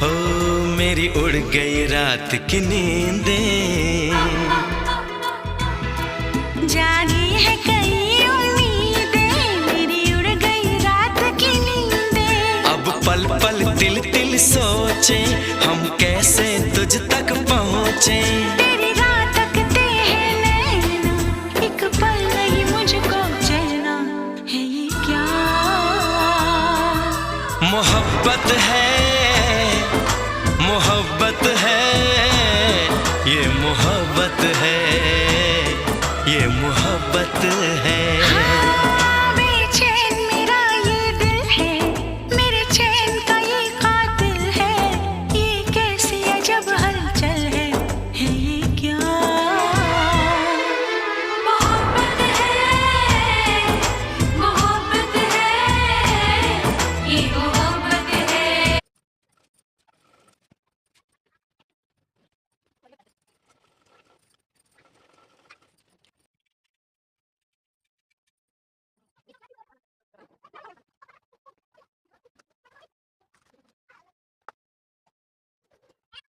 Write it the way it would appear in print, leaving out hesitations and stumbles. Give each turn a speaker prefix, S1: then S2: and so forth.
S1: हो मेरी उड़ गई रात की नींदें,
S2: जागी है कई उम्मीदें, मेरी उड़ गई रात की नींदें।
S1: अब पल पल तिल तिल सोचे हम कैसे तुझ तक पहुँचे।